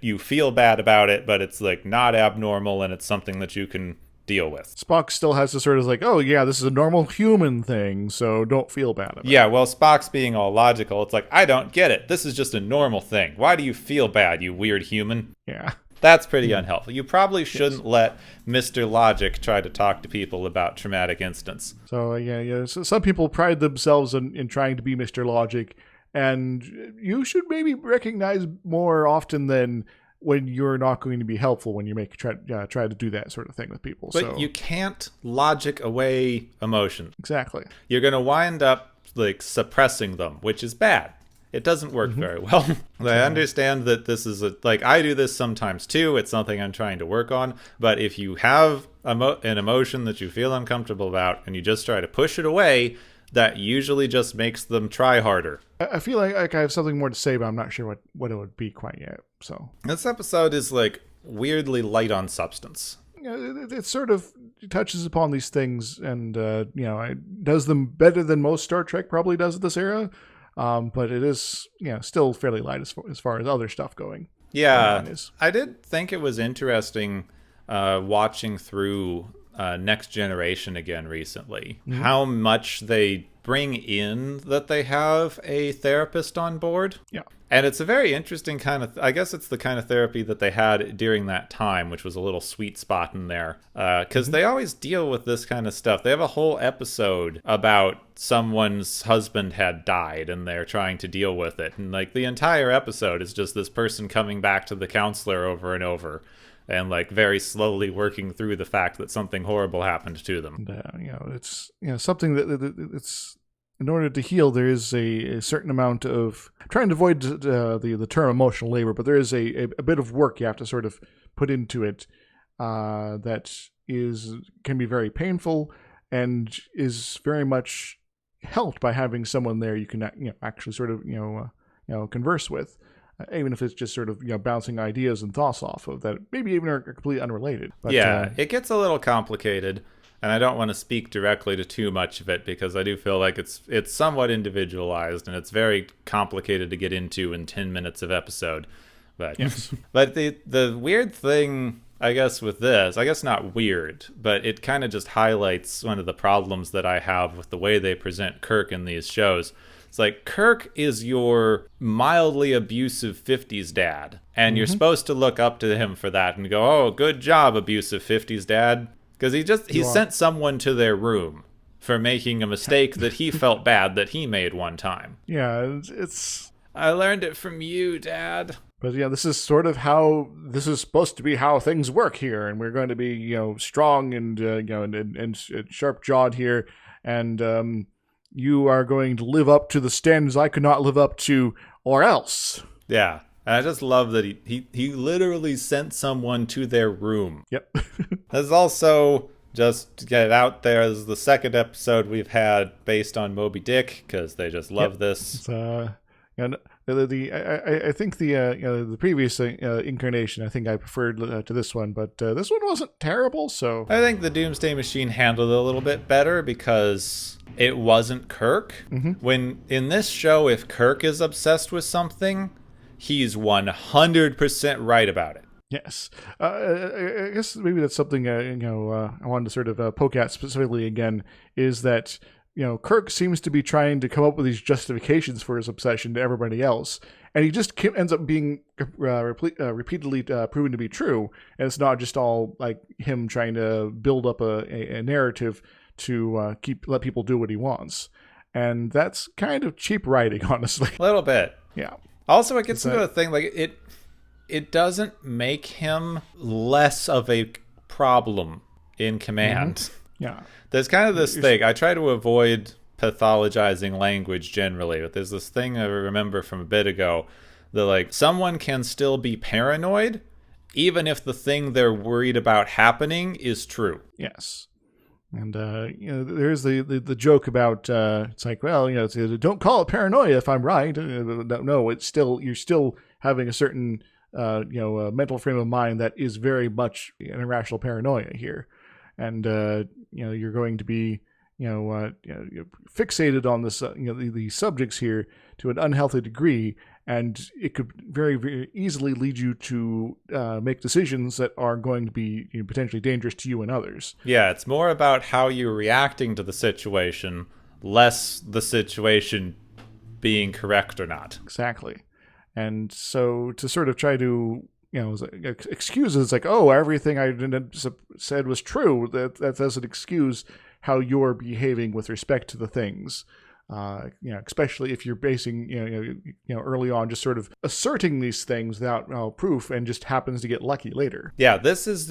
you feel bad about it, but it's like not abnormal, and it's something that you can deal with. Spock still has to sort of like, oh yeah, this is a normal human thing, so don't feel bad about it. Yeah, well, Spock's being all logical. It's like, I don't get it. This is just a normal thing. Why do you feel bad, you weird human? Yeah. That's pretty unhelpful. You probably shouldn't let Mr. Logic try to talk to people about traumatic incidents. So, So some people pride themselves in trying to be Mr. Logic, and you should maybe recognize more often than when you're not going to be helpful when you try to do that sort of thing with people. But you can't logic away emotions. Exactly. You're going to wind up suppressing them, which is bad. It doesn't work very well. I understand that this is I do this sometimes too. It's something I'm trying to work on. But if you have an emotion that you feel uncomfortable about and you just try to push it away, that usually just makes them try harder. I feel like I have something more to say, but I'm not sure what it would be quite yet. So this episode is weirdly light on substance. It sort of touches upon these things, and it does them better than most Star Trek probably does at this era. But it is, still fairly light as far as other stuff going. Yeah, I did think it was interesting watching through Next Generation again recently. How much they bring in that they have a therapist on board. Yeah. And it's a very interesting kind of, I guess it's the kind of therapy that they had during that time, which was a little sweet spot in there. Because they always deal with this kind of stuff. They have a whole episode about someone's husband had died and they're trying to deal with it. And like the entire episode is just this person coming back to the counselor over and over. And like very slowly working through the fact that something horrible happened to them. And, it's something that it's in order to heal. There is a certain amount of trying to avoid the term emotional labor, but there is a bit of work you have to sort of put into it that can be very painful and is very much helped by having someone there you can actually sort of converse with. Even if it's just sort of bouncing ideas and thoughts off of that, maybe even are completely unrelated. But, it gets a little complicated, and I don't want to speak directly to too much of it because I do feel like it's somewhat individualized and it's very complicated to get into in 10 minutes of episode. But yes. But the weird thing, I guess, with this, I guess not weird, but it kind of just highlights one of the problems that I have with the way they present Kirk in these shows. It's like Kirk is your mildly abusive 50s dad, and you're supposed to look up to him for that and go, oh, good job, abusive 50s dad. Because he sent someone to their room for making a mistake that he felt bad that he made one time. Yeah, it's... I learned it from you, Dad. But yeah, this is sort of this is supposed to be how things work here, and we're going to be, strong and, and sharp-jawed here, and, you are going to live up to the standards I could not live up to, or else. Yeah, and I just love that he literally sent someone to their room. Yep. There's also, just to get it out there, this is the second episode we've had based on Moby Dick, because they just love this. And I think the previous incarnation, I think I preferred to this one, but this one wasn't terrible. So I think the Doomsday Machine handled it a little bit better because it wasn't Kirk. When in this show, if Kirk is obsessed with something, he's 100% right about it. Yes, I guess maybe that's something I wanted to sort of poke at specifically again is that. Kirk seems to be trying to come up with these justifications for his obsession to everybody else, and he just ends up being repeatedly proven to be true. And it's not just all like him trying to build up a narrative to let people do what he wants, and that's kind of cheap writing, honestly. A little bit, yeah. Also, it gets into the thing like it doesn't make him less of a problem in command. Yeah. There's kind of this thing. I try to avoid pathologizing language generally, but there's this thing I remember from a bit ago that like someone can still be paranoid even if the thing they're worried about happening is true. Yes. And there's the joke about it's like, well, don't call it paranoia if I'm right. No, it's still you're still having a certain mental frame of mind that is very much an irrational paranoia here. And you're going to be fixated on this the subjects here to an unhealthy degree, and it could very, very easily lead you to make decisions that are going to be potentially dangerous to you and others. Yeah, it's more about how you're reacting to the situation, less the situation being correct or not. Exactly. And so to sort of try to excuses, it's like, oh, everything I said was true. That doesn't excuse how you're behaving with respect to the things. Especially if you're basing, early on, just sort of asserting these things without proof, and just happens to get lucky later. Yeah, this is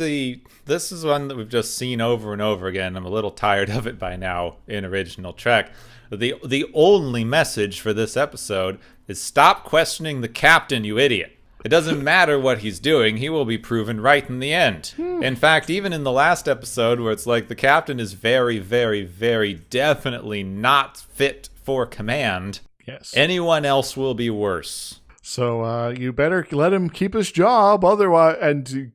one that we've just seen over and over again. I'm a little tired of it by now in original Trek. The only message for this episode is stop questioning the captain, you idiot. It doesn't matter what he's doing, he will be proven right in the end. In fact, even in the last episode where it's like the captain is very, very, very definitely not fit for command, yes, anyone else will be worse. So you better let him keep his job, otherwise, and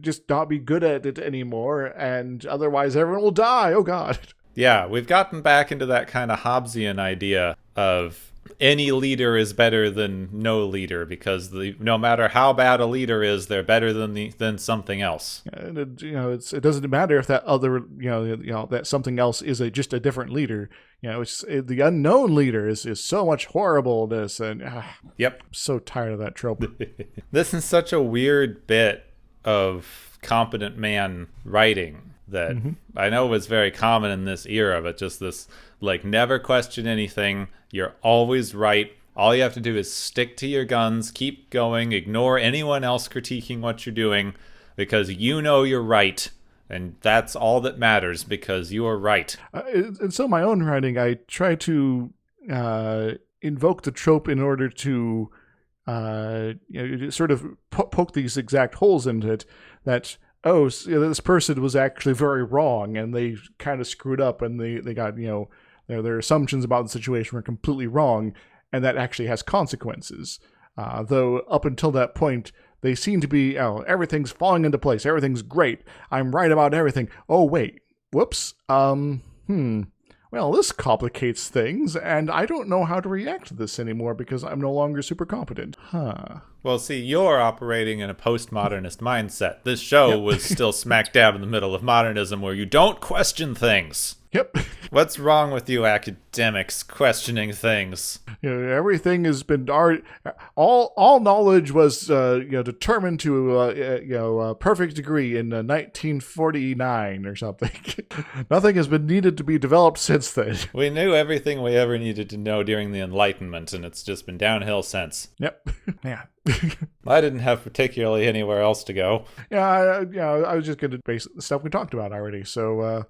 just not be good at it anymore, and otherwise everyone will die. Oh God. Yeah, we've gotten back into that kind of Hobbesian idea of any leader is better than no leader, because no matter how bad a leader is, they're better than something else. And it doesn't matter if that other that something else is just a different leader. It's the unknown leader is so much horribleness, and Yep. I'm so tired of that trope. This is such a weird bit of competent man writing that I know was very common in this era, but just this, like, never question anything. You're always right. All you have to do is stick to your guns, keep going, ignore anyone else critiquing what you're doing, because you know you're right. And that's all that matters, because you are right. And so my own writing, I try to invoke the trope in order to sort of poke these exact holes into it, that this person was actually very wrong, and they kind of screwed up, and they got their assumptions about the situation were completely wrong, and that actually has consequences. Though up until that point, they seem to be everything's falling into place, everything's great, I'm right about everything. Oh wait, whoops. Well, this complicates things, and I don't know how to react to this anymore because I'm no longer super competent. Well, see, you're operating in a postmodernist mindset. This show was still smack dab in the middle of modernism, where you don't question things. Yep. What's wrong with you academics questioning things? Everything has been all knowledge was determined to a perfect degree in 1949 or something. Nothing has been needed to be developed since then. We knew everything we ever needed to know during the Enlightenment, and it's just been downhill since. Yep. Yeah. I didn't have particularly anywhere else to go. I was just going to base the stuff we talked about already. So,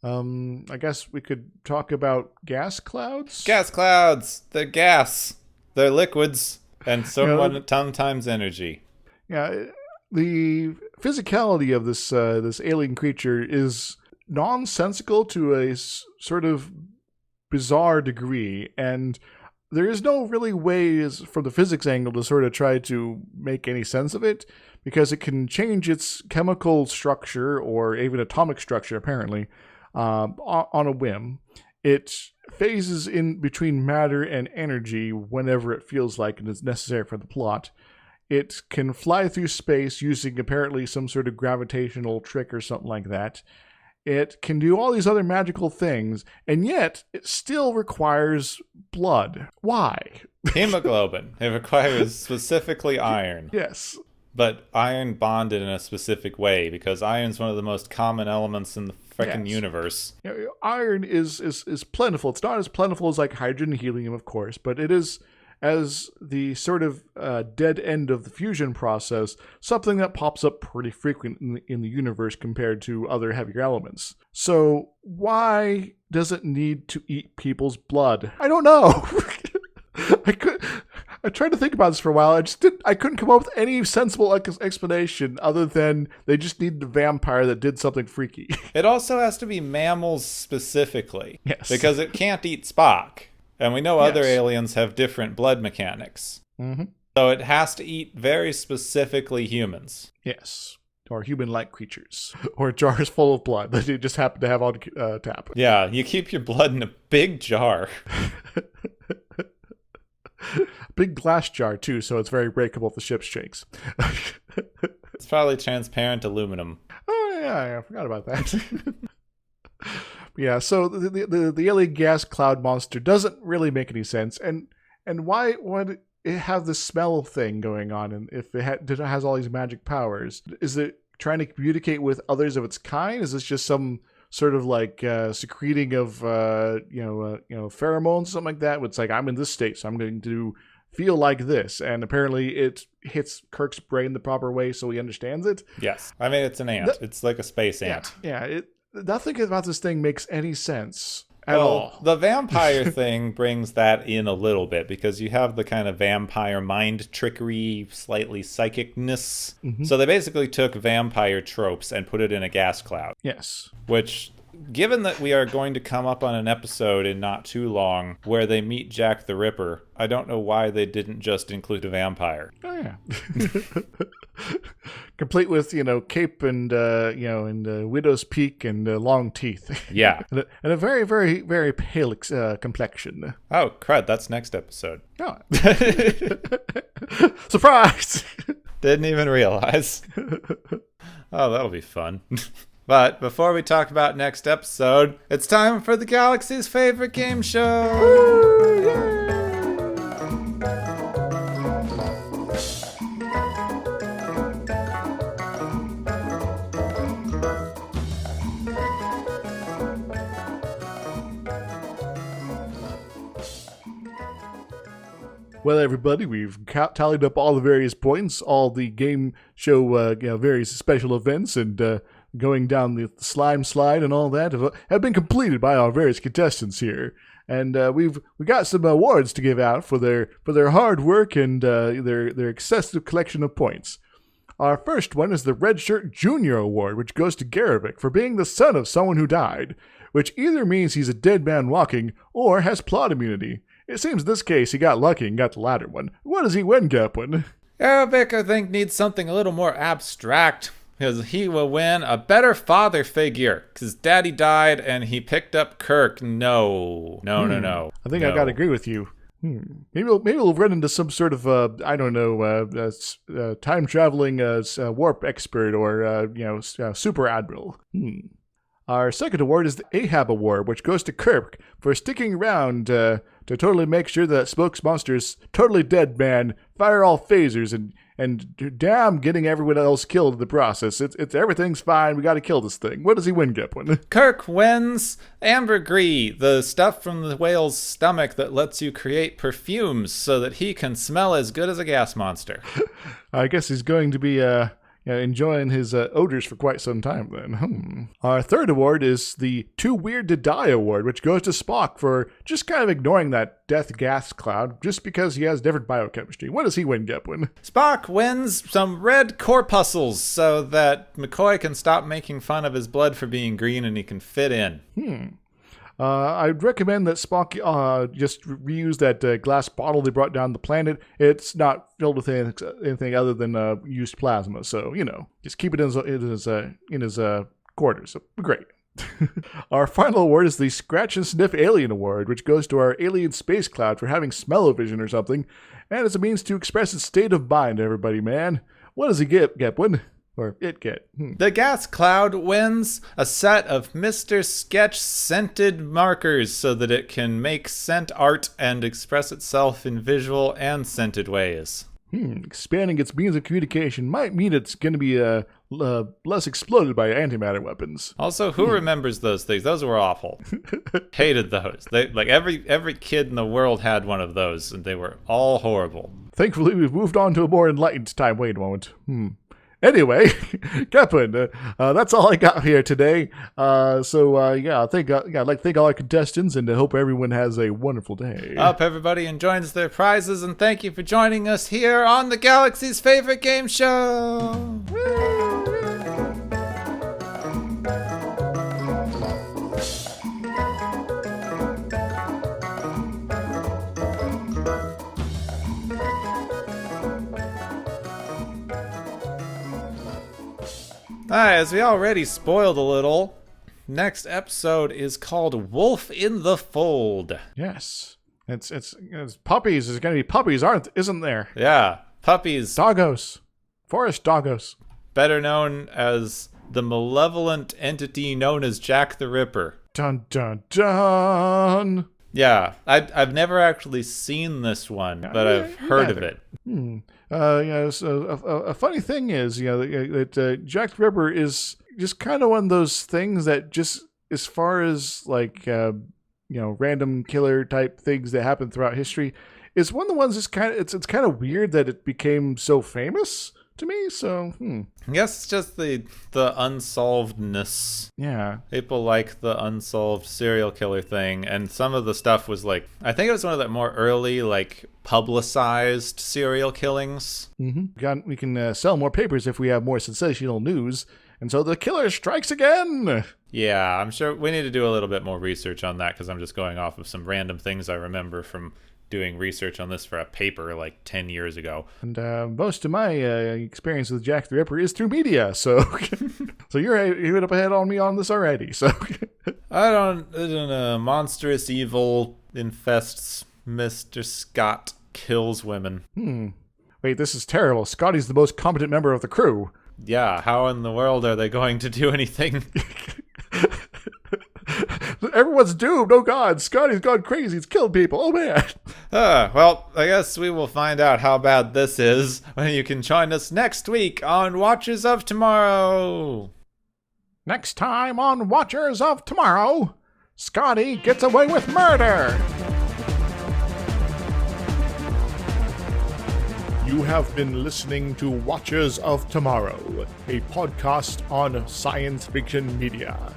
I guess we could talk about gas clouds? Gas clouds! They're gas. They're liquids. And sometimes energy. Yeah, the physicality of this alien creature is nonsensical to a sort of bizarre degree, and there is no really ways from the physics angle to sort of try to make any sense of it, because it can change its chemical structure or even atomic structure, apparently, on a whim. It phases in between matter and energy whenever it feels like it is necessary for the plot. It can fly through space using apparently some sort of gravitational trick or something like that. It can do all these other magical things, and yet it still requires blood. Why? Hemoglobin. It requires specifically iron. Yes. But iron bonded in a specific way, because iron's one of the most common elements in the frickin' universe. Iron is plentiful. It's not as plentiful as like hydrogen and helium, of course, but it is, as the sort of dead end of the fusion process, something that pops up pretty frequent in the universe compared to other heavier elements. So why does it need to eat people's blood? I don't know. I tried to think about this for a while. I couldn't come up with any sensible explanation other than they just needed a vampire that did something freaky. It also has to be mammals specifically. Yes. Because it can't eat Spock. And we know other aliens have different blood mechanics. Mm-hmm. So it has to eat very specifically humans. Yes. Or human-like creatures. Or jars full of blood that you just happen to have on tap. Yeah, you keep your blood in a big jar. Big glass jar, too, so it's very breakable if the ship shakes. It's probably transparent aluminum. Oh, yeah, I forgot about that. Yeah, so the alien gas cloud monster doesn't really make any sense. And why would it have this smell thing going on, and if it has all these magic powers? Is it trying to communicate with others of its kind? Is this just some sort of like secreting of pheromones, something like that? It's like, I'm in this state, so I'm going to feel like this, and apparently it hits Kirk's brain the proper way, so he understands it. Yes, I mean, it's an ant. It's like a space ant. Yeah. Nothing about this thing makes any sense at all. The vampire thing brings that in a little bit, because you have the kind of vampire mind trickery, slightly psychicness. Mm-hmm. So they basically took vampire tropes and put it in a gas cloud. Yes. Which Given that we are going to come up on an episode in not too long where they meet Jack the Ripper, I don't know why they didn't just include a vampire. Oh, yeah. Complete with, cape and, and widow's peak and long teeth. Yeah. and a very, very, very pale complexion. Oh, crud, that's next episode. Oh. Surprise! Didn't even realize. Oh, that'll be fun. But before we talk about next episode, it's time for the Galaxy's favorite game show! Woo! Well, everybody, we've tallied up all the various points, all the game show, various special events, and going down the slime slide and all that have been completed by our various contestants here. And we got some awards to give out for their hard work and their excessive collection of points. Our first one is the Red Shirt Junior Award, which goes to Garavik for being the son of someone who died, which either means he's a dead man walking or has plot immunity. It seems in this case he got lucky and got the latter one. What does he win, Gepwin? Arabic, I think, needs something a little more abstract, because he will win a better father figure, because Daddy died and he picked up Kirk. No. I think I gotta agree with you. Maybe we'll run into some sort of time-traveling warp expert or super admiral. Our second award is the Ahab Award, which goes to Kirk for sticking around to totally make sure that Smoke's monster's totally dead man fire all phasers and damn getting everyone else killed in the process. It's everything's fine. We got to kill this thing. What does he win, Gepwin? Kirk wins ambergris, the stuff from the whale's stomach that lets you create perfumes so that he can smell as good as a gas monster. I guess he's going to be enjoying his odors for quite some time then. Our third award is the Too Weird to Die Award, which goes to Spock for just kind of ignoring that death gas cloud just because he has different biochemistry. What does he win, Gepwin? Spock wins some red corpuscles so that McCoy can stop making fun of his blood for being green and he can fit in. I'd recommend that Spock just reuse that glass bottle they brought down the planet. It's not filled with anything other than used plasma, so just keep it in his quarters. So, great. Our final award is the Scratch and Sniff Alien Award, which goes to our alien space cloud for having smell-o-vision or something, and it's a means to express its state of mind, everybody, man. What does he get, Gepwin? Or it get. The gas cloud wins a set of Mr. Sketch scented markers so that it can make scent art and express itself in visual and scented ways. Expanding its means of communication might mean it's going to be less exploded by antimatter weapons. Also, who remembers those things? Those were awful. Hated those. Every kid in the world had one of those, and they were all horrible. Thankfully, we've moved on to a more enlightened time. Wait a moment. Anyway, Gepwin, that's all I got here today. I'd like to thank all our contestants and I hope everyone has a wonderful day. Hope everybody enjoys their prizes, and thank you for joining us here on the Galaxy's favorite game show. As we already spoiled a little, next episode is called Wolf in the Fold. Yes. It's puppies. There's going to be puppies, isn't there? Yeah, puppies. Doggos. Forest doggos. Better known as the malevolent entity known as Jack the Ripper. Dun, dun, dun. Yeah, I've never actually seen this one, but I've heard of it. So a funny thing is, that Jack the Ripper is just kind of one of those things that just, as far as random killer type things that happen throughout history, is one of the ones that's it's kind of weird that it became so famous to me. So I guess it's just the unsolvedness. Yeah, people like the unsolved serial killer thing, and some of the stuff was I think it was one of the more early publicized serial killings. We can sell more papers if we have more sensational news, and so the killer strikes again. Yeah, I'm sure we need to do a little bit more research on that because I'm just going off of some random things I remember from doing research on this for a paper like 10 years ago. And most of my experience with Jack the Ripper is through media, so so you're up ahead on me on this already. So I don't monstrous evil infests Mr. Scott, kills women. Wait, this is terrible. Scotty's the most competent member of the crew. Yeah, how in the world are they going to do anything? Everyone's doomed. Oh God, Scotty's gone crazy. He's killed people. Oh man. Well, I guess we will find out how bad this is when you can join us next week on Watchers of Tomorrow. Next time on Watchers of Tomorrow, Scotty gets away with murder. You have been listening to Watchers of Tomorrow, a podcast on science fiction media.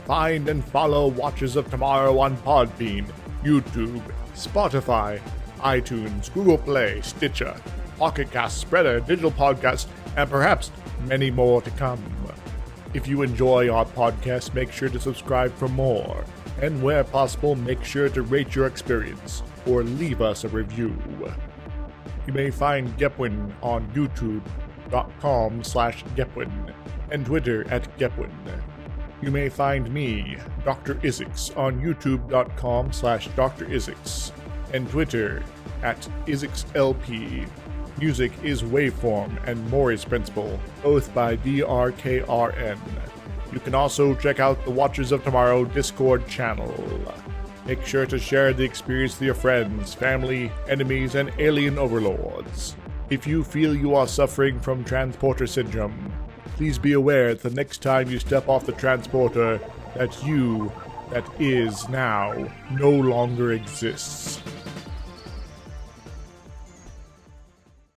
Find and follow Watchers of Tomorrow on Podbean, YouTube, Spotify, iTunes, Google Play, Stitcher, Pocket Cast, Spreader, Digital Podcast, and perhaps many more to come. If you enjoy our podcast, make sure to subscribe for more. And where possible, make sure to rate your experience or leave us a review. You may find Gepwin on youtube.com/Gepwin and Twitter @Gepwin. You may find me, Dr. Isix, on youtube.com/Dr. Isix and Twitter @IsixLP. Music is Waveform and Mori's Principle, both by DRKRN. You can also check out the Watchers of Tomorrow Discord channel. Make sure to share the experience with your friends, family, enemies, and alien overlords. If you feel you are suffering from transporter syndrome, please be aware that the next time you step off the transporter, that you, that is now, no longer exists.